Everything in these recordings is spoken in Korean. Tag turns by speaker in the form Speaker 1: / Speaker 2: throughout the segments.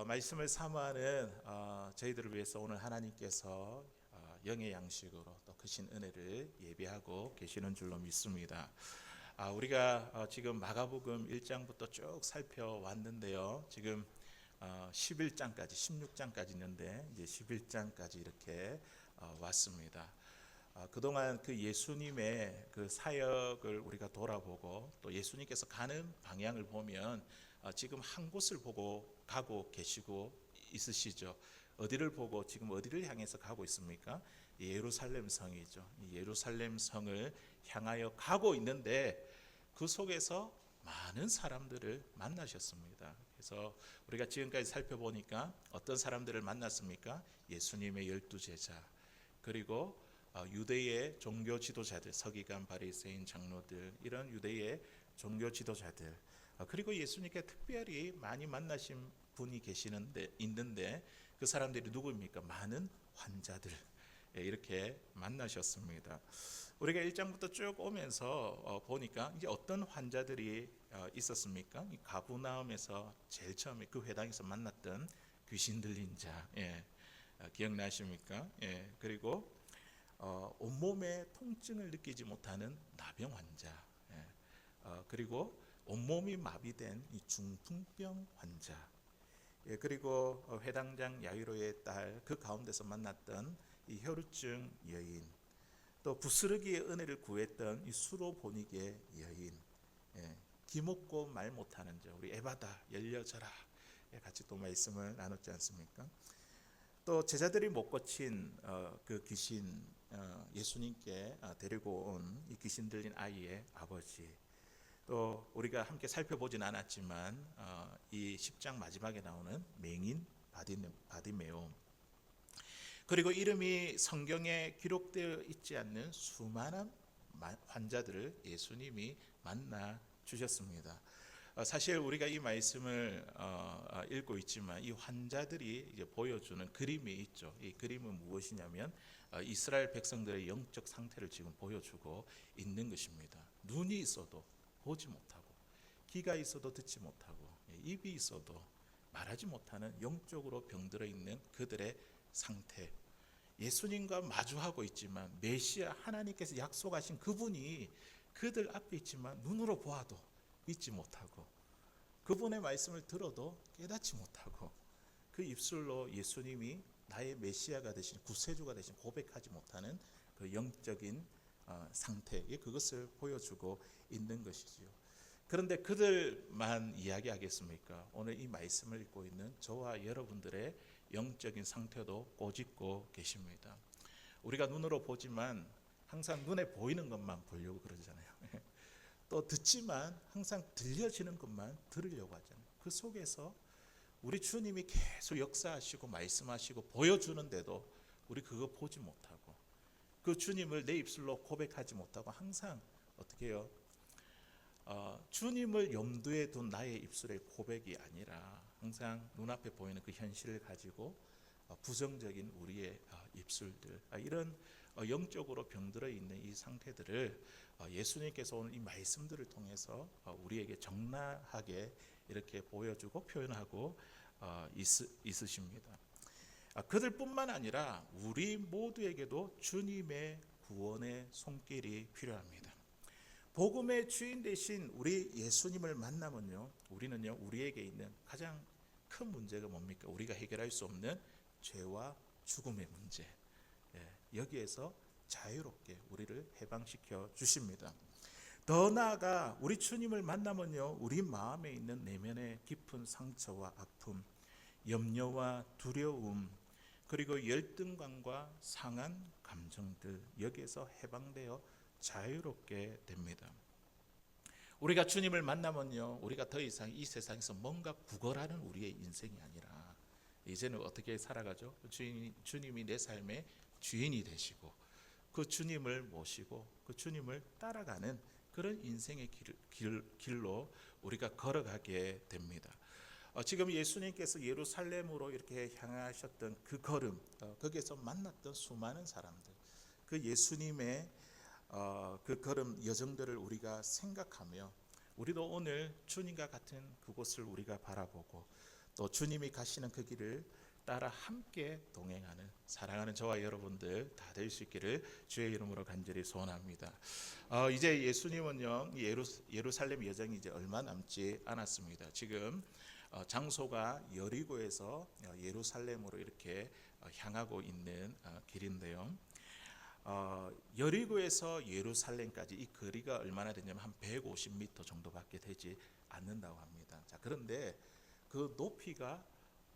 Speaker 1: 말씀을 사모하는 저희들을 위해서 오늘 하나님께서 영의 양식으로 또 크신 은혜를 예비하고 계시는 줄로 믿습니다. 우리가 지금 마가복음 1장부터 쭉 살펴왔는데요. 지금 11장까지 16장까지 있는데 이제 11장까지 이렇게 왔습니다. 그동안 그 예수님의 그 사역을 우리가 돌아보고 또 예수님께서 가는 방향을 보면 지금 한 곳을 보고 가고 계시고 있으시죠. 어디를 보고 지금 어디를 향해서 가고 있습니까? 예루살렘 성이죠. 예루살렘 성을 향하여 가고 있는데 그 속에서 많은 사람들을 만나셨습니다. 그래서 우리가 지금까지 살펴보니까 어떤 사람들을 만났습니까? 예수님의 12제자, 그리고 유대의 종교 지도자들, 서기관, 바리새인, 장로들, 이런 유대의 종교 지도자들, 그리고 예수님께 특별히 많이 만나신 분이 있는데 그 사람들이 누구입니까? 많은 환자들, 이렇게 만나셨습니다. 우리가 1장부터 쭉 오면서 보니까 이제 어떤 환자들이 있었습니까? 이 가브나움에서 제일 처음에 그 회당에서 만났던 귀신 들린 자, 기억나십니까? 그리고 온몸에 통증을 느끼지 못하는 나병 환자, 그리고 온몸이 마비된 이 중풍병 환자, 그리고 회당장 야이로의 딸, 그 가운데서 만났던 이 혈우증 여인, 또 부스러기의 은혜를 구했던 이 수로보니게 여인, 기먹고 말 못하는 자, 우리 에바다 열려져라, 같이 또 말씀을 나눴지 않습니까? 또 제자들이 못 고친 그 귀신, 예수님께 데리고 온 이 귀신 들린 아이의 아버지, 또 우리가 함께 살펴보진 않았지만 이 10장 마지막에 나오는 맹인 바디메오, 그리고 이름이 성경에 기록되어 있지 않는 수많은 환자들을 예수님이 만나 주셨습니다. 사실 우리가 이 말씀을 읽고 있지만 이 환자들이 이제 보여주는 그림이 있죠. 이 그림은 무엇이냐면 이스라엘 백성들의 영적 상태를 지금 보여주고 있는 것입니다. 눈이 있어도 보지 못하고, 귀가 있어도 듣지 못하고, 입이 있어도 말하지 못하는 영적으로 병들어 있는 그들의 상태. 예수님과 마주하고 있지만 메시아 하나님께서 약속하신 그분이 그들 앞에 있지만 눈으로 보아도 믿지 못하고, 그분의 말씀을 들어도 깨닫지 못하고, 그 입술로 예수님이 나의 메시아가 되신, 구세주가 되신 고백하지 못하는 그 영적인 상태, 그것을 보여주고 있는 것이지요. 그런데 그들만 이야기하겠습니까? 오늘 이 말씀을 읽고 있는 저와 여러분들의 영적인 상태도 꼬집고 계십니다. 우리가 눈으로 보지만 항상 눈에 보이는 것만 보려고 그러잖아요. 또 듣지만 항상 들려지는 것만 들으려고 하잖아요. 그 속에서 우리 주님이 계속 역사하시고 말씀하시고 보여주는데도 우리 그거 보지 못하고, 그 주님을 내 입술로 고백하지 못하고 항상 어떻게 해요? 주님을 염두에 둔 나의 입술의 고백이 아니라 항상 눈앞에 보이는 그 현실을 가지고 부정적인 우리의 입술들, 이런 영적으로 병들어 있는 이 상태들을 예수님께서 오늘 이 말씀들을 통해서 우리에게 적나하게 이렇게 보여주고 표현하고 있으십니다. 그들뿐만 아니라 우리 모두에게도 주님의 구원의 손길이 필요합니다. 복음의 주인 되신 우리 예수님을 만나면요, 우리는요, 우리에게 있는 가장 큰 문제가 뭡니까? 우리가 해결할 수 없는 죄와 죽음의 문제, 여기에서 자유롭게 우리를 해방시켜 주십니다. 더 나아가 우리 주님을 만나면요, 우리 마음에 있는 내면의 깊은 상처와 아픔, 염려와 두려움, 그리고 열등감과 상한 감정들, 여기에서 해방되어 자유롭게 됩니다. 우리가 주님을 만나면요, 우리가 더 이상 이 세상에서 뭔가 구걸하는 우리의 인생이 아니라 이제는 어떻게 살아가죠? 주님이 내 삶의 주인이 되시고, 그 주님을 모시고 그 주님을 따라가는 그런 인생의 길로 우리가 걸어가게 됩니다. 지금 예수님께서 예루살렘으로 이렇게 향하셨던 그 걸음, 거기에서 만났던 수많은 사람들, 그 예수님의 그 걸음 여정들을 우리가 생각하며 우리도 오늘 주님과 같은 그곳을 우리가 바라보고, 또 주님이 가시는 그 길을 따라 함께 동행하는 사랑하는 저와 여러분들 다 될 수 있기를 주의 이름으로 간절히 소원합니다. 이제 예수님은요 예루살렘 여정이 이제 얼마 남지 않았습니다. 지금 장소가 여리고에서 예루살렘으로 이렇게 향하고 있는 길인데요. 여리고에서 예루살렘까지 이 거리가 얼마나 되냐면 한 150m 정도밖에 되지 않는다고 합니다. 자, 그런데 그 높이가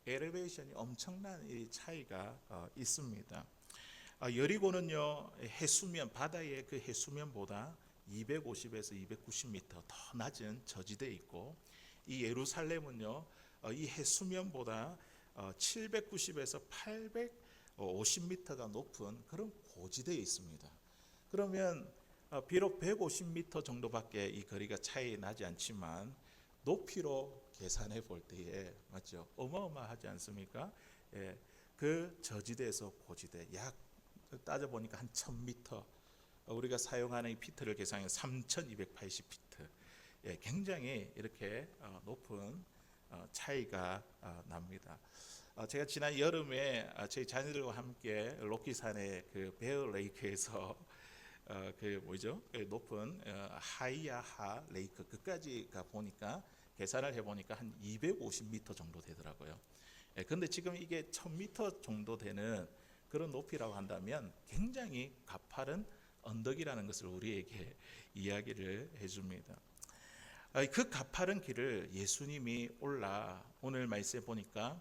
Speaker 1: 엘리베이션이 엄청난 이 차이가 있습니다. 여리고는요 해수면 바다의 그 해수면보다 250에서 290m 더 낮은 저지대에 있고, 이 예루살렘은요 이 해수면보다 790에서 850m가 높은 그런 고지대에 있습니다. 그러면 비록 150m 정도밖에 이 거리가 차이 나지 않지만 높이로 계산해 볼 때에 맞죠? 어마어마하지 않습니까? 예, 그 저지대에서 고지대 약 따져 보니까 한 1000m, 우리가 사용하는 이 피트를 계산해 3280피트. 예, 굉장히 이렇게 높은 차이가 납니다. 제가 지난 여름에 저희 자녀들과 함께 로키산의 그 베어 레이크에서 그 뭐죠? 그 높은 하이야하 레이크 그까지 가 보니까 계산을 해보니까 한 250m 정도 되더라고요. 그런데 지금 이게 1000m 정도 되는 그런 높이라고 한다면 굉장히 가파른 언덕이라는 것을 우리에게 이야기를 해줍니다. 그 가파른 길을 예수님이 올라 오늘 말씀에 보니까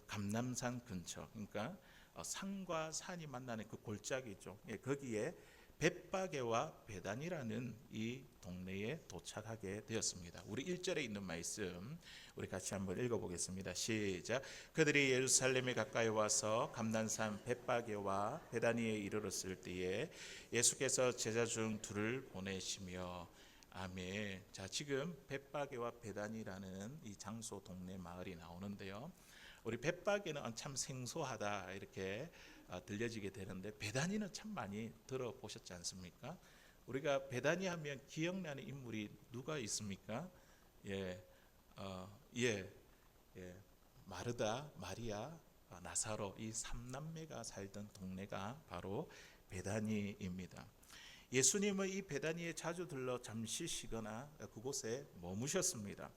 Speaker 1: 감람산 근처, 그러니까 산과 산이 만나는 그 골짜기죠. 거기에 벳바게와 베단이라는 이 동네에 도착하게 되었습니다. 우리 1절에 있는 말씀 우리 같이 한번 읽어보겠습니다. 시작. 그들이 예루살렘에 가까이 와서 감난산 벳바게와 베다니에 이르렀을 때에 예수께서 제자 중 둘을 보내시며 아멘. 자, 지금 벳바게와 베다니라는 이 장소 동네 마을이 나오는데요. 우리 벳바게는 참 생소하다 이렇게 들려지게 되는데 베다니는 참 많이 들어보셨지 않습니까? 우리가 베다니 하면 기억나는 인물이 누가 있습니까? 예, 마르다, 마리아, 나사로 이 3남매가 살던 동네가 바로 베다니입니다. 예수님은 이 베다니에 자주 들러 잠시 쉬거나 그곳에 머무셨습니다.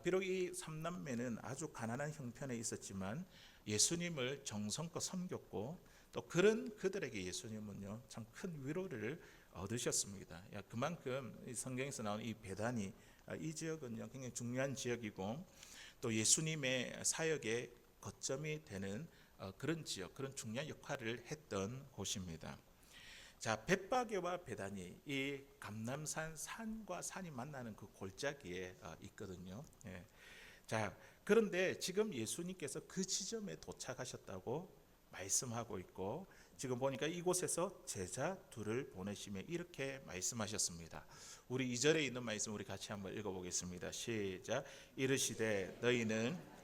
Speaker 1: 비록 이 3남매는 아주 가난한 형편에 있었지만 예수님을 정성껏 섬겼고 또 그런 그들에게 예수님은요 참 큰 위로를 얻으셨습니다. 그만큼 성경에서 나온 이 베다니 이 지역은요 굉장히 중요한 지역이고 또 예수님의 사역의 거점이 되는 그런 지역, 그런 중요한 역할을 했던 곳입니다. 자, 벳바게와 베다니 이 감람산 산과 산이 만나는 그 골짜기에 있거든요. 자, 그런데 지금 예수님께서 그 지점에 도착하셨다고 말씀하고 있고 지금 보니까 이곳에서 제자 둘을 보내시며 이렇게 말씀하셨습니다. 우리 2절에 있는 말씀 우리 같이 한번 읽어보겠습니다. 시작. 이르시되 너희는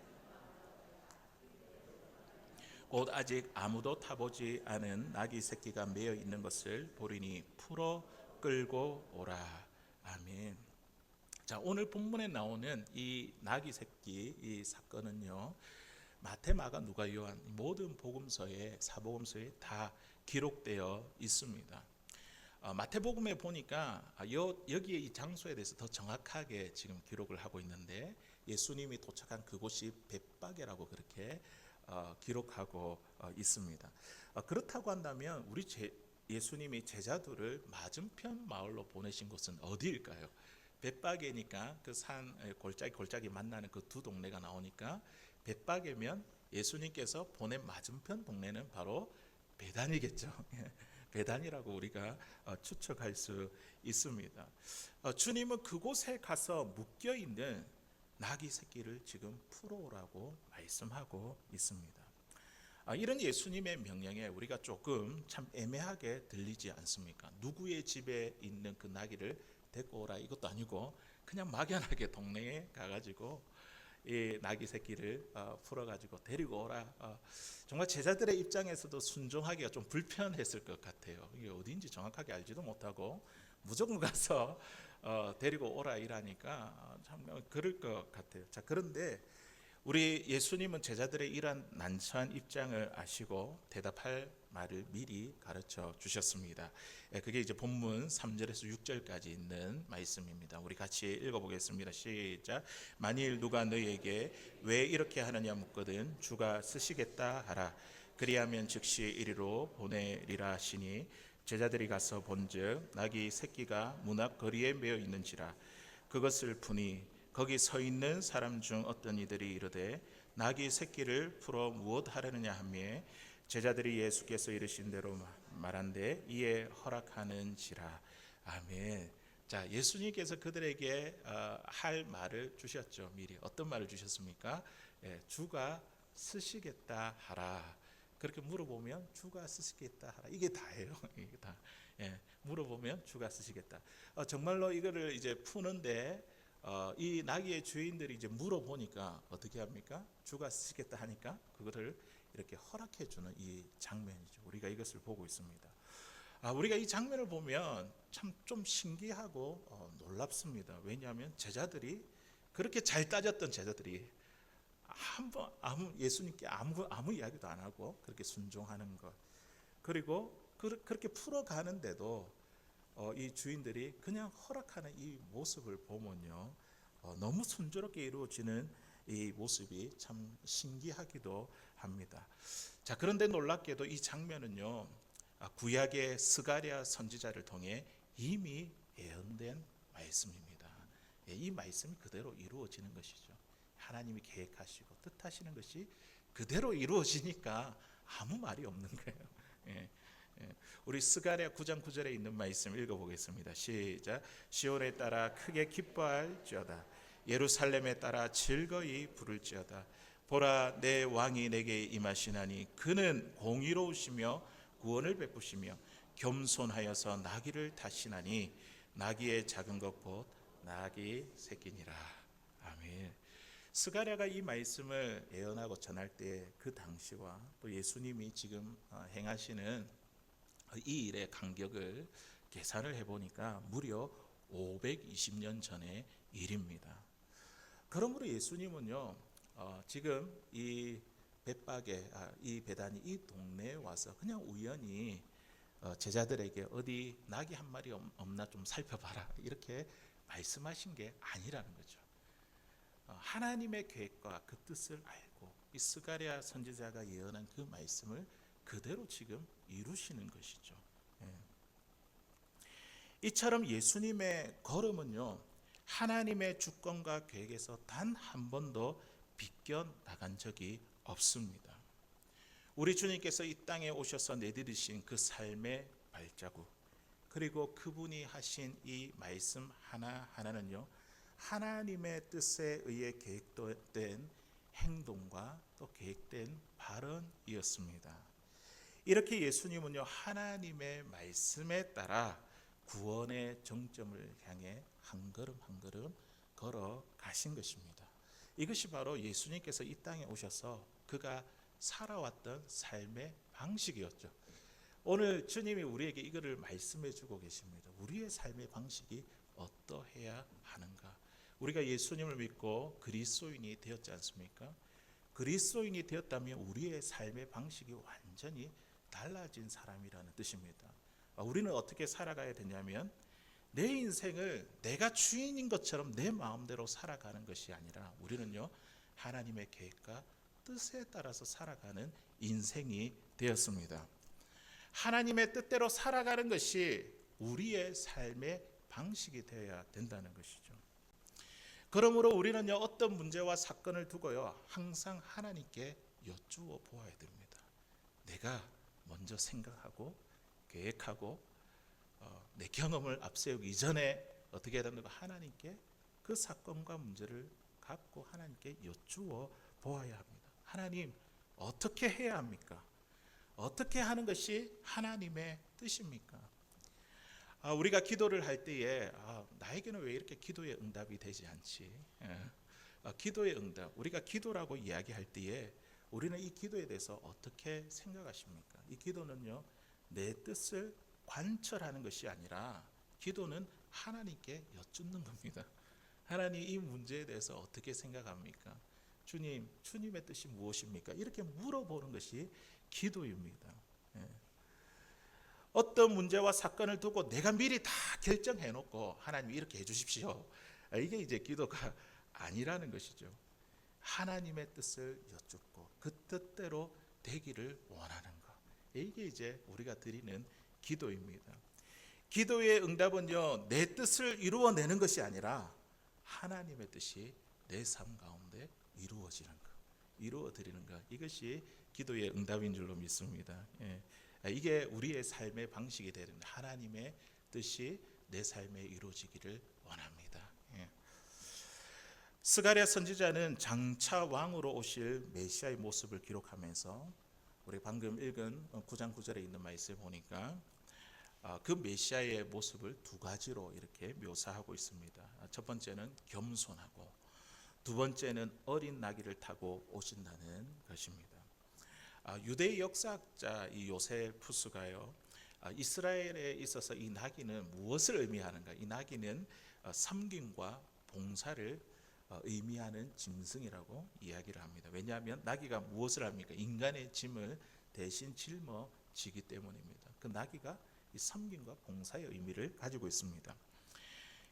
Speaker 1: 곧 아직 아무도 타보지 않은 나귀 새끼가 매여 있는 것을 보리니 풀어 끌고 오라. 아멘. 자, 오늘 본문에 나오는 이 나귀 새끼 이 사건은요 마태, 마가, 누가, 요한 모든 복음서에 사복음서에 다 기록되어 있습니다. 마태복음에 보니까 여기에 이 장소에 대해서 더 정확하게 지금 기록을 하고 있는데 예수님이 도착한 그곳이 벳바게라고 그렇게 기록하고 있습니다. 그렇다고 한다면 우리 예수님이 제자들을 맞은편 마을로 보내신 곳은 어디일까요? 벳바게니까 그 산 골짜기 만나는 그 두 동네가 나오니까 벳바게면 예수님께서 보낸 맞은편 동네는 바로 베단이겠죠. 베단이라고 우리가 추측할 수 있습니다. 주님은 그곳에 가서 묶여 있는 나귀 새끼를 지금 풀어오라고 말씀하고 있습니다. 이런 예수님의 명령에 우리가 조금 참 애매하게 들리지 않습니까? 누구의 집에 있는 그 나귀를 데리고 오라 이것도 아니고 그냥 막연하게 동네에 가가지고 이 나귀 새끼를 풀어가지고 데리고 오라. 정말 제자들의 입장에서도 순종하기가 좀 불편했을 것 같아요. 이게 어디인지 정확하게 알지도 못하고 무조건 가서 데리고 오라 이라니까 참 그럴 것 같아요. 자, 그런데 우리 예수님은 제자들의 이러한 난처한 입장을 아시고 대답할 말을 미리 가르쳐 주셨습니다. 그게 이제 본문 3절에서 6절까지 있는 말씀입니다. 우리 같이 읽어보겠습니다. 시작. 만일 누가 너희에게 왜 이렇게 하느냐 묻거든 주가 쓰시겠다 하라. 그리하면 즉시 이리로 보내리라 하시니 제자들이 가서 본즉 나귀 새끼가 문 앞 거리에 메어 있는지라. 그것을 푸니 거기 서 있는 사람 중 어떤 이들이 이르되 나귀 새끼를 풀어 무엇 하려느냐 하며 제자들이 예수께서 이르신 대로 말한대 이에 허락하는지라. 아멘. 자, 예수님께서 그들에게 할 말을 주셨죠. 미리 어떤 말을 주셨습니까? 주가 쓰시겠다 하라. 그렇게 물어보면 주가 쓰시겠다 하라. 이게 다예요. 이게 다. 물어보면 주가 쓰시겠다. 정말로 이거를 이제 푸는데 이 나귀의 주인들이 이제 물어보니까 어떻게 합니까? 주가 쓰시겠다 하니까 그거를 이렇게 허락해 주는 이 장면이죠. 우리가 이것을 보고 있습니다. 우리가 이 장면을 보면 참 좀 신기하고 놀랍습니다. 왜냐하면 제자들이 그렇게 잘 따졌던 제자들이 예수님께 아무 이야기도 안 하고 그렇게 순종하는 것, 그리고 그렇게 풀어가는데도 이 주인들이 그냥 허락하는 이 모습을 보면요, 너무 순조롭게 이루어지는 이 모습이 참 신기하기도 합니다. 자, 그런데 놀랍게도 이 장면은요, 구약의 스가랴 선지자를 통해 이미 예언된 말씀입니다. 이 말씀이 그대로 이루어지는 것이죠. 하나님이 계획하시고 뜻하시는 것이 그대로 이루어지니까 아무 말이 없는 거예요. 우리 스가랴 9장 9절에 있는 말씀 읽어보겠습니다. 시작. 시온에 따라 크게 기뻐할지어다. 예루살렘에 따라 즐거이 부를지어다. 보라, 내 왕이 내게 임하시나니 그는 공의로우시며 구원을 베푸시며 겸손하여서 나귀를 타시나니 나귀의 작은 것 곧 나귀 새끼니라. 아멘. 스가랴가 이 말씀을 예언하고 전할 때 그 당시와 또 예수님이 지금 행하시는 이 일의 간격을 계산을 해보니까 무려 520년 전의 일입니다. 그러므로 예수님은요, 지금 이 벳박에 이 베다니 이 동네에 와서 그냥 우연히 제자들에게 어디 나귀 한 마리 없나 좀 살펴봐라 이렇게 말씀하신 게 아니라는 거죠. 하나님의 계획과 그 뜻을 알고 이 스가랴 선지자가 예언한 그 말씀을 그대로 지금 이루시는 것이죠. 이처럼 예수님의 걸음은요, 하나님의 주권과 계획에서 단 한 번도 비껴 나간 적이 없습니다. 우리 주님께서 이 땅에 오셔서 내디디신 그 삶의 발자국, 그리고 그분이 하신 이 말씀 하나하나는요, 하나님의 뜻에 의해 계획된 행동과 또 계획된 발언이었습니다. 이렇게 예수님은요, 하나님의 말씀에 따라 구원의 정점을 향해 한 걸음 한 걸음 걸어가신 것입니다. 이것이 바로 예수님께서 이 땅에 오셔서 그가 살아왔던 삶의 방식이었죠. 오늘 주님이 우리에게 이거를 말씀해 주고 계십니다. 우리의 삶의 방식이 어떠해야 하는가? 우리가 예수님을 믿고 그리스도인이 되었지 않습니까? 그리스도인이 되었다면 우리의 삶의 방식이 완전히 달라진 사람이라는 뜻입니다. 우리는 어떻게 살아가야 되냐면 내 인생을 내가 주인인 것처럼 내 마음대로 살아가는 것이 아니라 우리는요, 하나님의 계획과 뜻에 따라서 살아가는 인생이 되었습니다. 하나님의 뜻대로 살아가는 것이 우리의 삶의 방식이 되어야 된다는 것이죠. 그러므로 우리는요, 어떤 문제와 사건을 두고요, 항상 하나님께 여쭈어 보아야 됩니다. 내가 먼저 생각하고 계획하고 내 경험을 앞세우기 이전에 어떻게 해야 되는가? 하나님께 그 사건과 문제를 갖고 하나님께 여쭈어 보아야 합니다. 하나님, 어떻게 해야 합니까? 어떻게 하는 것이 하나님의 뜻입니까? 우리가 기도를 할 때에 나에게는 왜 이렇게 기도의 응답이 되지 않지? 기도의 응답, 우리가 기도라고 이야기할 때에 우리는 이 기도에 대해서 어떻게 생각하십니까? 이 기도는요, 내 뜻을 관철하는 것이 아니라 기도는 하나님께 여쭙는 겁니다. 하나님, 이 문제에 대해서 어떻게 생각합니까? 주님, 주님의 뜻이 무엇입니까? 이렇게 물어보는 것이 기도입니다. 예. 어떤 문제와 사건을 두고 내가 미리 다 결정해 놓고 하나님 이렇게 해 주십시오. 이게 이제 기도가 아니라는 것이죠. 하나님의 뜻을 여쭙고 그 뜻대로 되기를 원하는 것. 이게 이제 우리가 드리는 기도입니다. 기도의 응답은요, 내 뜻을 이루어내는 것이 아니라 하나님의 뜻이 내 삶 가운데 이루어지는 것, 이루어드리는 것. 이것이 기도의 응답인 줄로 믿습니다. 예. 이게 우리의 삶의 방식이 되는, 하나님의 뜻이 내 삶에 이루어지기를 원합니다. 예. 스가랴 선지자는 장차 왕으로 오실 메시아의 모습을 기록하면서 우리 방금 읽은 9장 9절에 있는 말씀을 보니까 그 메시아의 모습을 두 가지로 이렇게 묘사하고 있습니다. 첫 번째는 겸손하고 두 번째는 어린 나귀를 타고 오신다는 것입니다. 유대의 역사학자 이 요세푸스가요, 이스라엘에 있어서 이 나귀는 무엇을 의미하는가? 이 나귀는 섬김과 봉사를 의미하는 짐승이라고 이야기를 합니다. 왜냐하면 나귀가 무엇을 합니까? 인간의 짐을 대신 짊어지기 때문입니다. 그 나귀가 이 섬김과 봉사의 의미를 가지고 있습니다.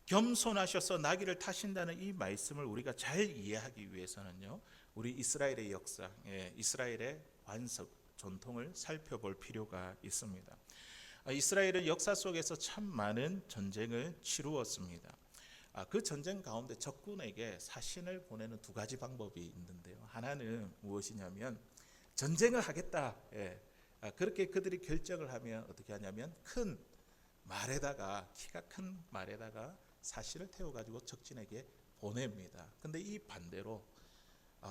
Speaker 1: 겸손하셔서 나귀를 타신다는 이 말씀을 우리가 잘 이해하기 위해서는요, 우리 이스라엘의 역사, 이스라엘의 관습, 전통을 살펴볼 필요가 있습니다. 이스라엘은 역사 속에서 참 많은 전쟁을 치루었습니다. 그 전쟁 가운데 적군에게 사신을 보내는 두 가지 방법이 있는데요. 하나는 무엇이냐면 전쟁을 하겠다. 그렇게 그들이 결정을 하면 어떻게 하냐면 큰 말에다가, 키가 큰 말에다가 사신을 태워가지고 적진에게 보냅니다. 근데 이 반대로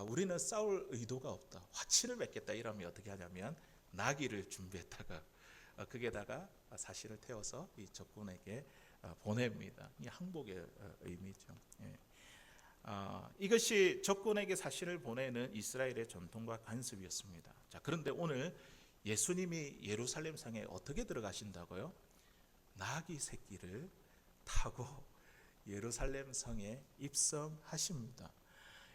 Speaker 1: 우리는 싸울 의도가 없다, 화친을 맺겠다 이러면 어떻게 하냐면 나귀를 준비했다가 거기에다가 사신을 태워서 이 적군에게 보냅니다. 이 항복의 의미죠. 이것이 적군에게 사신을 보내는 이스라엘의 전통과 관습이었습니다. 자, 그런데 오늘 예수님이 예루살렘 성에 어떻게 들어가신다고요? 나귀 새끼를 타고 예루살렘 성에 입성하십니다.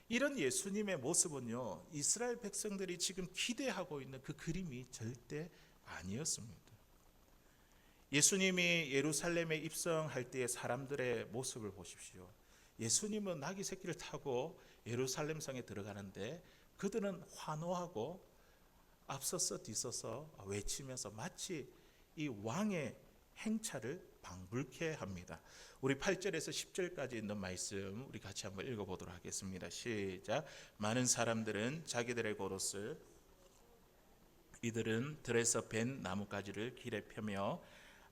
Speaker 1: 이런 예수님의 모습은요, 이스라엘 백성들이 지금 기대하고 있는 그 그림이 절대 아니었습니다. 예수님이 예루살렘에 입성할 때의 사람들의 모습을 보십시오. 예수님은 나귀 새끼를 타고 예루살렘 성에 들어가는데 그들은 환호하고 앞서서 뒤서서 외치면서 마치 이 왕의 행차를 방불케 합니다. 우리 8절에서 10절까지 있는 말씀 우리 같이 한번 읽어보도록 하겠습니다. 시작. 많은 사람들은 자기들의 겉옷을, 이들은 들에서 벤 나뭇가지를 길에 펴며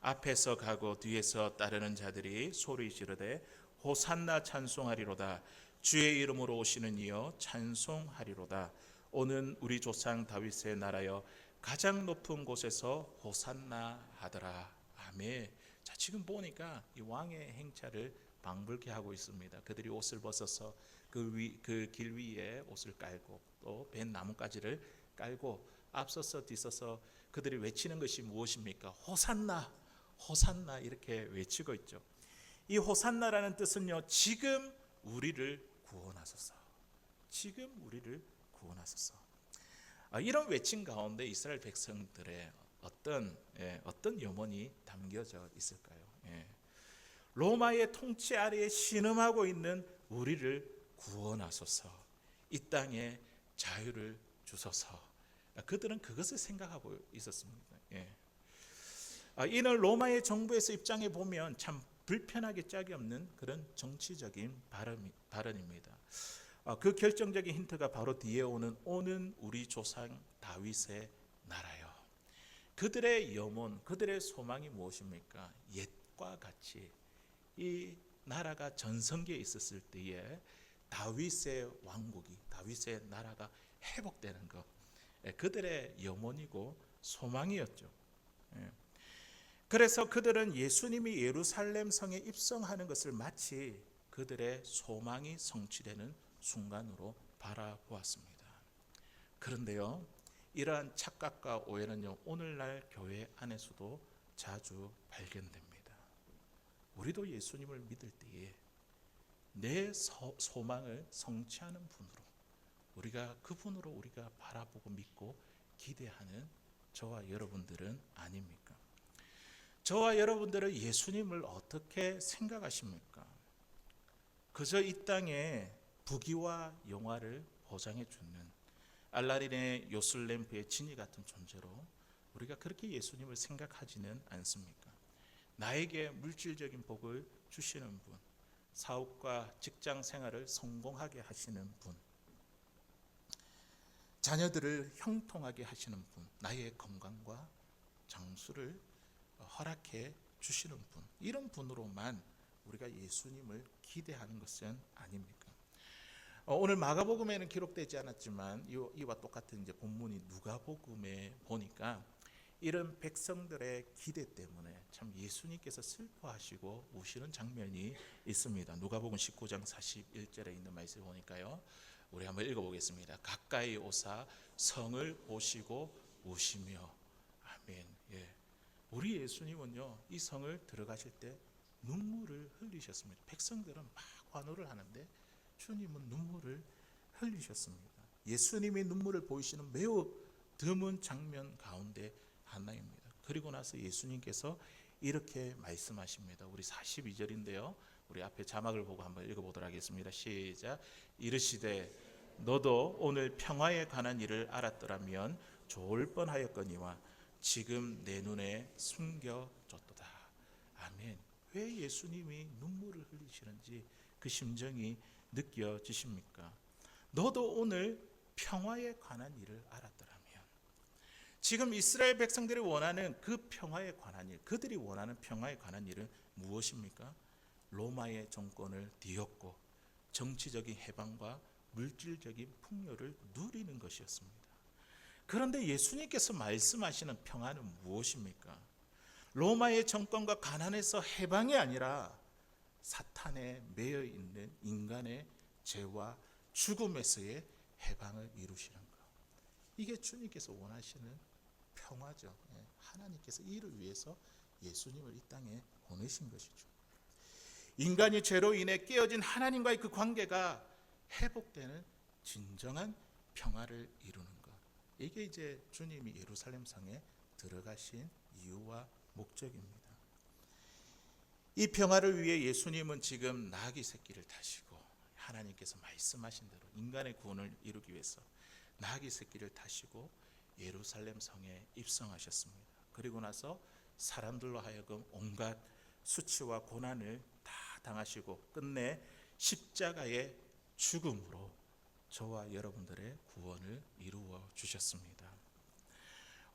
Speaker 1: 앞에서 가고 뒤에서 따르는 자들이 소리 지르되 호산나 찬송하리로다. 주의 이름으로 오시는 이여 찬송하리로다. 오는 우리 조상 다윗의 나라여 가장 높은 곳에서 호산나 하더라. 아멘. 자, 지금 보니까 이 왕의 행차를 방불케 하고 있습니다. 그들이 옷을 벗어서 그 길 위에 옷을 깔고 또 벤 나뭇가지를 깔고 앞서서 뒤서서 그들이 외치는 것이 무엇입니까? 호산나, 호산나 이렇게 외치고 있죠. 이 호산나라는 뜻은요, 지금 우리를 구원하소서, 지금 우리를 구원하소서. 이런 외침 가운데 이스라엘 백성들의 어떤 염원이 담겨져 있을까요? 로마의 통치 아래에 신음하고 있는 우리를 구원하소서, 이 땅에 자유를 주소서. 그들은 그것을 생각하고 있었습니다. 이는 로마의 정부에서 입장해 보면 참 불편하게 짝이 없는 그런 정치적인 발언입니다. 그 결정적인 힌트가 바로 뒤에 오는 우리 조상 다윗의 나라요. 그들의 염원, 그들의 소망이 무엇입니까? 옛과 같이 이 나라가 전성기에 있었을 때에 다윗의 왕국이, 다윗의 나라가 회복되는 것, 그들의 염원이고 소망이었죠. 그래서 그들은 예수님이 예루살렘 성에 입성하는 것을 마치 그들의 소망이 성취되는 순간으로 바라보았습니다. 그런데요, 이러한 착각과 오해는요, 오늘날 교회 안에서도 자주 발견됩니다. 우리도 예수님을 믿을 때에 내 소망을 성취하는 분으로, 우리가 그분으로 우리가 바라보고 믿고 기대하는 저와 여러분들은 아닙니까? 저와 여러분들은 예수님을 어떻게 생각하십니까? 그저 이 땅에 부귀와 영화를 보장해 주는 알라딘의 요술램프의 진이 같은 존재로 우리가 그렇게 예수님을 생각하지는 않습니까? 나에게 물질적인 복을 주시는 분, 사업과 직장 생활을 성공하게 하시는 분, 자녀들을 형통하게 하시는 분, 나의 건강과 장수를 허락해 주시는 분, 이런 분으로만 우리가 예수님을 기대하는 것은 아닙니까? 오늘 마가복음에는 기록되지 않았지만 이와 똑같은 이제 본문이 누가복음에 보니까 이런 백성들의 기대 때문에 참 예수님께서 슬퍼하시고 우시는 장면이 있습니다. 누가복음 19장 41절에 있는 말씀을 보니까요. 우리 한번 읽어보겠습니다. 가까이 오사 성을 보시고 우시며. 아멘. 예. 우리 예수님은요, 이 성을 들어가실 때 눈물을 흘리셨습니다. 백성들은 막 환호를 하는데 주님은 눈물을 흘리셨습니다. 예수님이 눈물을 보이시는 매우 드문 장면 가운데 하나입니다. 그리고 나서 예수님께서 이렇게 말씀하십니다. 우리 42절인데요. 우리 앞에 자막을 보고 한번 읽어보도록 하겠습니다. 시작. 이르시되 너도 오늘 평화에 관한 일을 알았더라면 좋을 뻔하였거니와 지금 내 눈에 숨겨졌도다. 아멘. 왜 예수님이 눈물을 흘리시는지 그 심정이 느껴지십니까? 너도 오늘 평화에 관한 일을 알았더라면. 지금 이스라엘 백성들이 원하는 그 평화에 관한 일, 그들이 원하는 평화에 관한 일은 무엇입니까? 로마의 정권을 뒤엎고 정치적인 해방과 물질적인 풍요를 누리는 것이었습니다. 그런데 예수님께서 말씀하시는 평화는 무엇입니까? 로마의 정권과 가난에서 해방이 아니라 사탄에 매여 있는 인간의 죄와 죽음에서의 해방을 이루시는 것. 이게 주님께서 원하시는 평화죠. 하나님께서 이를 위해서 예수님을 이 땅에 보내신 것이죠. 인간이 죄로 인해 깨어진 하나님과의 그 관계가 회복되는 진정한 평화를 이루는 것. 이게 이제 주님이 예루살렘 성에 들어가신 이유와 목적입니다. 이 평화를 위해 예수님은 지금 나귀 새끼를 타시고 하나님께서 말씀하신 대로 인간의 구원을 이루기 위해서 나귀 새끼를 타시고 예루살렘 성에 입성하셨습니다. 그리고 나서 사람들로 하여금 온갖 수치와 고난을 다 당하시고 끝내 십자가의 죽음으로 저와 여러분들의 구원을 이루어 주셨습니다.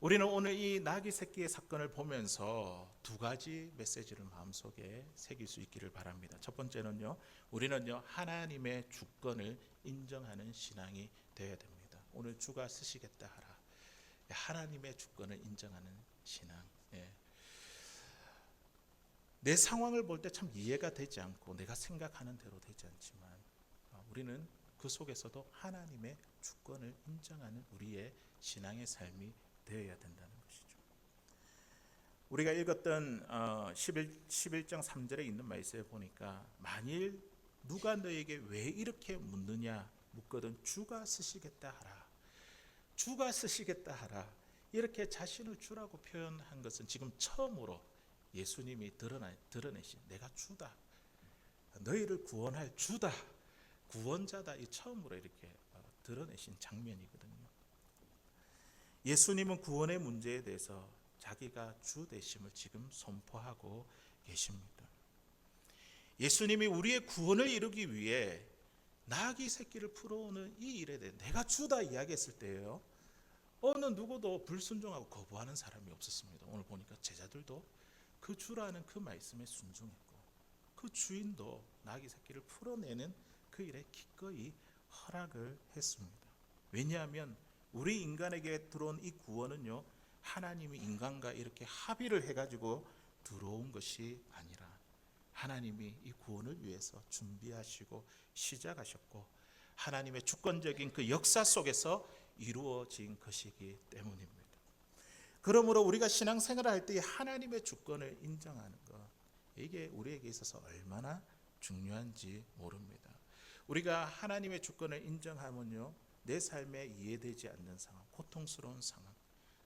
Speaker 1: 우리는 오늘 이 나귀 새끼의 사건을 보면서 두 가지 메시지를 마음속에 새길 수 있기를 바랍니다. 첫 번째는요, 우리는요 하나님의 주권을 인정하는 신앙이 되어야 됩니다. 오늘 주가 쓰시겠다 하라. 하나님의 주권을 인정하는 신앙. 내 상황을 볼 때 참 이해가 되지 않고 내가 생각하는 대로 되지 않지만 우리는 그 속에서도 하나님의 주권을 인정하는 우리의 신앙의 삶이 되어야 된다는 것이죠. 우리가 읽었던 11장 3절에 있는 말씀에 보니까 만일 누가 너에게 왜 이렇게 묻느냐 묻거든 주가 쓰시겠다 하라. 주가 쓰시겠다 하라. 이렇게 자신을 주라고 표현한 것은 지금 처음으로 예수님이 드러내신 내가 주다. 너희를 구원할 주다. 구원자다. 이 처음으로 이렇게 드러내신 장면이거든요. 예수님은 구원의 문제에 대해서 자기가 주 되심을 지금 선포하고 계십니다. 예수님이 우리의 구원을 이루기 위해 나귀 새끼를 풀어오는 이 일에 대해 내가 주다 이야기했을 때예요. 어느 누구도 불순종하고 거부하는 사람이 없었습니다. 오늘 보니까 제자들도 그 주라는 그 말씀에 순종했고 그 주인도 나귀 새끼를 풀어내는 그 일에 기꺼이 허락을 했습니다. 왜냐하면 우리 인간에게 들어온 이 구원은요 하나님이 인간과 이렇게 합의를 해가지고 들어온 것이 아니라 하나님이 이 구원을 위해서 준비하시고 시작하셨고 하나님의 주권적인 그 역사 속에서 이루어진 것이기 때문입니다. 그러므로 우리가 신앙생활을 할 때 하나님의 주권을 인정하는 것, 이게 우리에게 있어서 얼마나 중요한지 모릅니다. 우리가 하나님의 주권을 인정하면요 내 삶에 이해되지 않는 상황, 고통스러운 상황,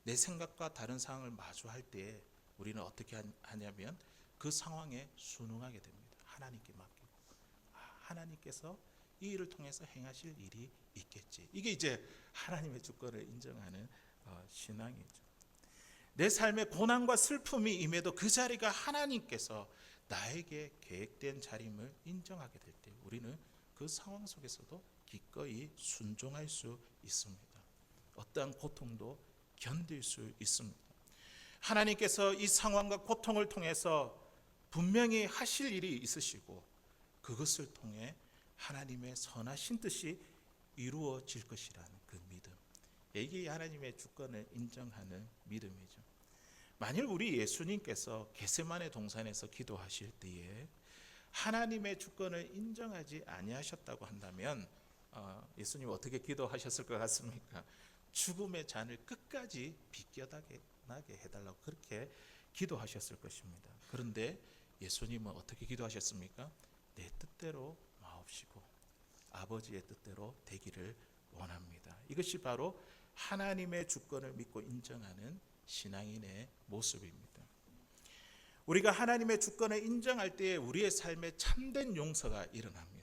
Speaker 1: 내 생각과 다른 상황을 마주할 때 우리는 어떻게 하냐면 그 상황에 순응하게 됩니다. 하나님께 맡기고 하나님께서 이 일을 통해서 행하실 일이 있겠지. 이게 이제 하나님의 주권을 인정하는 신앙이죠. 내 삶에 고난과 슬픔이 임해도 그 자리가 하나님께서 나에게 계획된 자림을 인정하게 될 때 우리는 그 상황 속에서도 기꺼이 순종할 수 있습니다. 어떠한 고통도 견딜 수 있습니다. 하나님께서 이 상황과 고통을 통해서 분명히 하실 일이 있으시고 그것을 통해 하나님의 선하신 뜻이 이루어질 것이라는 그 믿음, 이게 하나님의 주권을 인정하는 믿음이죠. 만일 우리 예수님께서 겟세마네 동산에서 기도하실 때에 하나님의 주권을 인정하지 아니하셨다고 한다면 예수님 어떻게 기도하셨을 것 같습니까? 죽음의 잔을 끝까지 비껴나게 해달라고 그렇게 기도하셨을 것입니다. 그런데 예수님은 어떻게 기도하셨습니까? 내 뜻대로 마옵시고 아버지의 뜻대로 되기를 원합니다. 이것이 바로 하나님의 주권을 믿고 인정하는 신앙인의 모습입니다. 우리가 하나님의 주권을 인정할 때에 우리의 삶에 참된 용서가 일어납니다.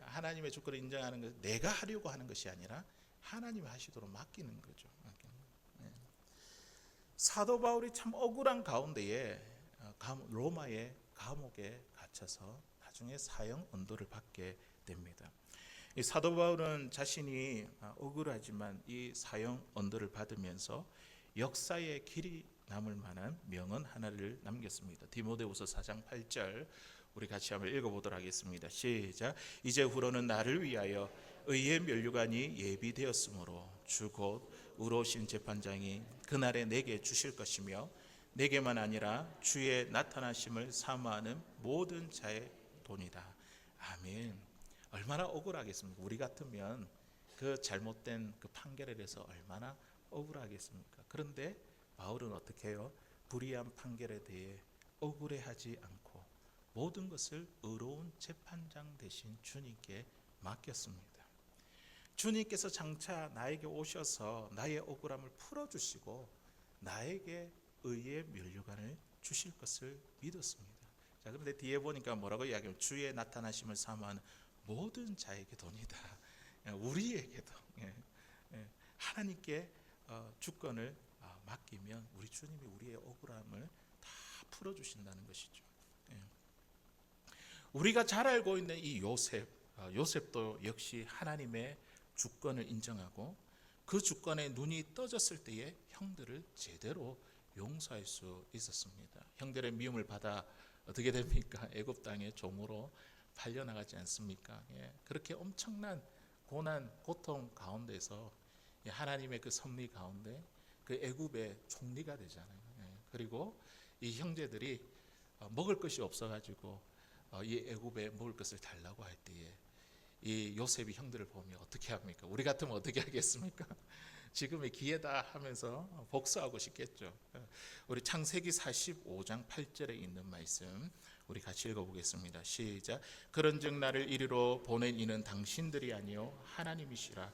Speaker 1: 하나님의 주권을 인정하는 것은 내가 하려고 하는 것이 아니라 하나님이 하시도록 맡기는 거죠. 사도 바울이 참 억울한 가운데에 로마의 감옥에 갇혀서 나중에 사형 언도를 받게 됩니다. 이 사도 바울은 자신이 억울하지만 이 사형 언도를 받으면서 역사의 길이 남을 만한 명언 하나를 남겼습니다. 디모데후서 4장 8절 우리 같이 한번 읽어보도록 하겠습니다. 시작. 이제 후로는 나를 위하여 의의 면류관이 예비되었으므로 주 곧 의로우신 재판장이 그날에 내게 주실 것이며 내게만 아니라 주의 나타나심을 사모하는 모든 자의 돈이다. 아멘. 얼마나 억울하겠습니까? 우리 같으면 그 잘못된 그 판결에 대해서 얼마나 억울하겠습니까? 그런데 바울은 어떻게 해요? 불의한 판결에 대해 억울해하지 않고 모든 것을 의로운 재판장 되신 주님께 맡겼습니다. 주님께서 장차 나에게 오셔서 나의 억울함을 풀어주시고 나에게 의의 면류관을 주실 것을 믿었습니다. 자, 그런데 뒤에 보니까 뭐라고 이야기하면 주의 나타나심을 사모하는 모든 자에게 돈이다. 우리에게도 하나님께 주권을 맡기면 우리 주님이 우리의 억울함을 다 풀어주신다는 것이죠. 우리가 잘 알고 있는 이 요셉도 역시 하나님의 주권을 인정하고 그 주권에 눈이 떠졌을 때에 형들을 제대로 용서할 수 있었습니다. 형들의 미움을 받아 어떻게 됩니까? 애굽 땅의 종으로 팔려나가지 않습니까? 그렇게 엄청난 고난, 고통 가운데서 하나님의 그 섭리 가운데 그 애굽의 총리가 되잖아요. 그리고 이 형제들이 먹을 것이 없어가지고 이 애굽에 먹을 것을 달라고 할 때에 이 요셉이 형들을 보면 어떻게 합니까? 우리 같으면 어떻게 하겠습니까? 지금의 기회다 하면서 복수하고 싶겠죠. 우리 창세기 45장 8절에 있는 말씀 우리 같이 읽어보겠습니다. 시작. 그런즉 나를 이리로 보낸 이는 당신들이 아니요 하나님이시라.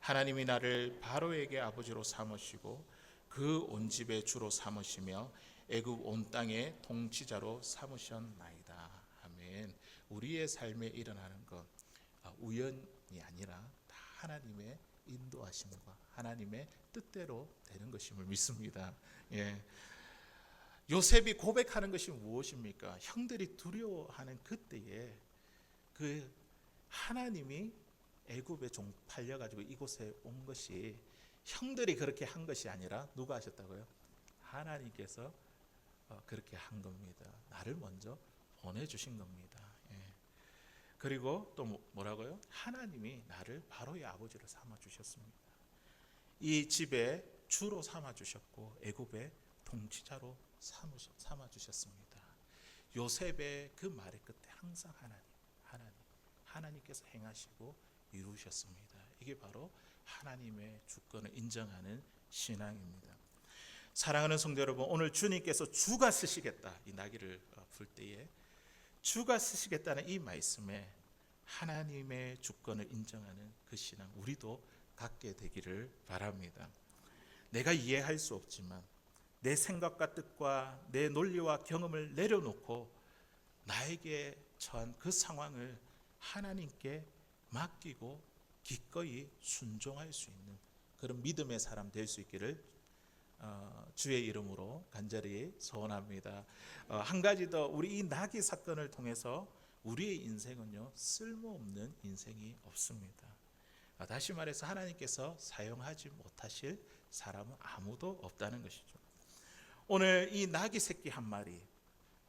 Speaker 1: 하나님이 나를 바로에게 아버지로 삼으시고 그 온 집의 주로 삼으시며 애굽 온 땅의 통치자로 삼으셨나이다. 아멘. 우리의 삶에 일어나는 것 우연이 아니라 다 하나님의 인도하심과 하나님의 뜻대로 되는 것임을 믿습니다. 요셉이 고백하는 것이 무엇입니까? 형들이 두려워하는 그때에 그 하나님이 애굽에 팔려가지고 이곳에 온 것이 형들이 그렇게 한 것이 아니라 누가 하셨다고요? 하나님께서 그렇게 한 겁니다. 나를 먼저 보내주신 겁니다. 그리고 또 뭐라고요? 하나님이 나를 바로의 아버지로 삼아주셨습니다. 이 집에 주로 삼아주셨고 애굽의 통치자로 삼아주셨습니다. 요셉의 그 말의 끝에 항상 하나님께서 행하시고 이루셨습니다. 이게 바로 하나님의 주권을 인정하는 신앙입니다. 사랑하는 성도 여러분, 오늘 주님께서 주가 쓰시겠다 이 나귀를 풀 때에 주가 쓰시겠다는 이 말씀에 하나님의 주권을 인정하는 그 신앙 우리도 갖게 되기를 바랍니다. 내가 이해할 수 없지만 내 생각과 뜻과 내 논리와 경험을 내려놓고 나에게 처한 그 상황을 하나님께 맡기고 기꺼이 순종할 수 있는 그런 믿음의 사람 될 수 있기를 주의 이름으로 간절히 소원합니다. 한 가지 더, 우리 이 나귀 사건을 통해서 우리의 인생은요 쓸모없는 인생이 없습니다. 다시 말해서 하나님께서 사용하지 못하실 사람은 아무도 없다는 것이죠. 오늘 이 나귀 새끼 한 마리,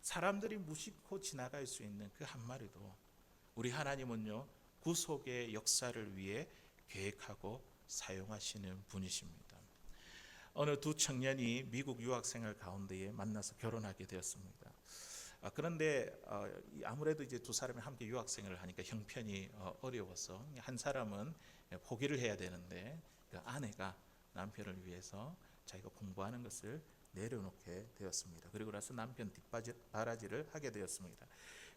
Speaker 1: 사람들이 무심코 지나갈 수 있는 그 한 마리도 우리 하나님은요 구속의 역사를 위해 계획하고 사용하시는 분이십니다. 어느 두 청년이 미국 유학생활 가운데에 만나서 결혼하게 되었습니다. 그런데 아무래도 이제 두 사람이 함께 유학생활을 하니까 형편이 어려워서 한 사람은 포기를 해야 되는데 그 아내가 남편을 위해서 자기가 공부하는 것을 내려놓게 되었습니다. 그리고 나서 남편 뒷바라지를 하게 되었습니다.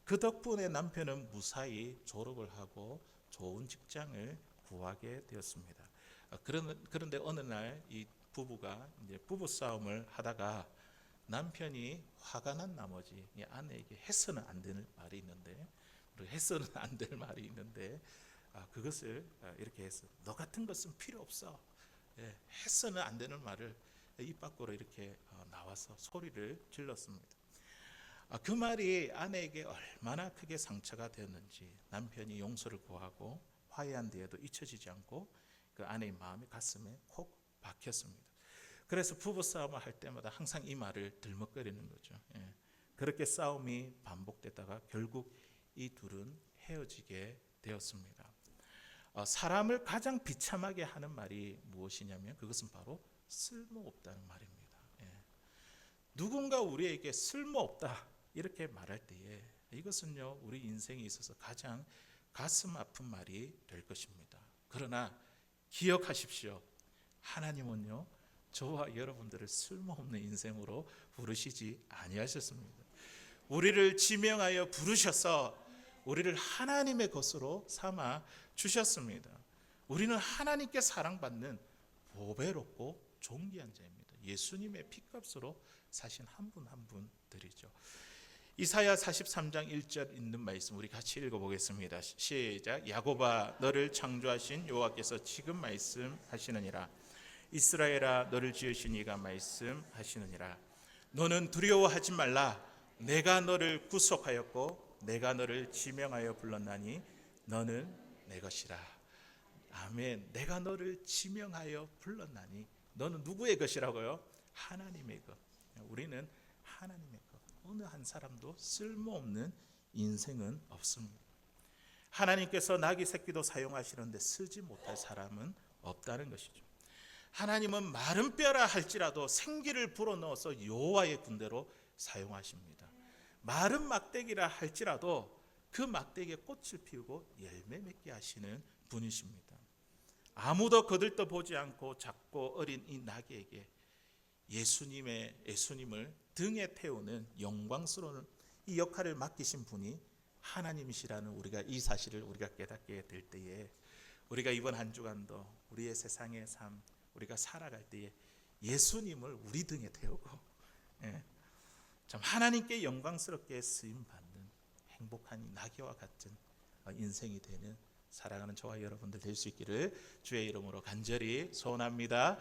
Speaker 1: 그 덕분에 남편은 무사히 졸업을 하고 좋은 직장을 구하게 되었습니다. 그런데 어느 날 이 부부가 이제 부부 싸움을 하다가 남편이 화가 난 나머지 이 아내에게 해서는 안 되는 말이 있는데, 해서는 안 될 말이 있는데 그것을 이렇게 해서 너 같은 것은 필요 없어. 해서는 안 되는 말을 입 밖으로 이렇게 나와서 소리를 질렀습니다. 그 말이 아내에게 얼마나 크게 상처가 되었는지 남편이 용서를 구하고 화해한 뒤에도 잊혀지지 않고 그 아내의 마음이 가슴에 콕 박혔습니다. 그래서 부부싸움을 할 때마다 항상 이 말을 들먹거리는 거죠. 그렇게 싸움이 반복되다가 결국 이 둘은 헤어지게 되었습니다. 사람을 가장 비참하게 하는 말이 무엇이냐면 그것은 바로 쓸모없다는 말입니다. 누군가 우리에게 쓸모없다 이렇게 말할 때에 이것은요 우리 인생에 있어서 가장 가슴 아픈 말이 될 것입니다. 그러나 기억하십시오. 하나님은요 저와 여러분들을 쓸모없는 인생으로 부르시지 아니하셨습니다. 우리를 지명하여 부르셔서 우리를 하나님의 것으로 삼아 주셨습니다. 우리는 하나님께 사랑받는 보배롭고 존귀한 자입니다. 예수님의 피값으로 사신 한 분 한 분들이죠. 이사야 43장 1절 있는 말씀 우리 같이 읽어보겠습니다. 시작. 야곱아 너를 창조하신 여호와께서 지금 말씀하시느니라. 이스라엘아 너를 지으신 이가 말씀하시느니라. 너는 두려워하지 말라. 내가 너를 구속하였고 내가 너를 지명하여 불렀나니 너는 내 것이라. 아멘. 내가 너를 지명하여 불렀나니 너는 누구의 것이라고요? 하나님의 것. 우리는 하나님의 것. 어느 한 사람도 쓸모없는 인생은 없습니다. 하나님께서 나귀 새끼도 사용하시는데 쓰지 못할 사람은 없다는 것이죠. 하나님은 마른 뼈라 할지라도 생기를 불어넣어서 여호와의 군대로 사용하십니다. 마른 막대기라 할지라도 그 막대기에 꽃을 피우고 열매 맺게 하시는 분이십니다. 아무도 거들떠 보지 않고 작고 어린 이 나귀에게 예수님을 등에 태우는 영광스러운 이 역할을 맡기신 분이 하나님이시라는 우리가 이 사실을 우리가 깨닫게 될 때에 우리가 이번 한 주간도 우리의 세상의 삶 우리가 살아갈 때에 예수님을 우리 등에 태우고 참 하나님께 영광스럽게 쓰임 받는 행복한 나귀와 같은 인생이 되는 사랑하는 저와 여러분들 될 수 있기를 주의 이름으로 간절히 소원합니다.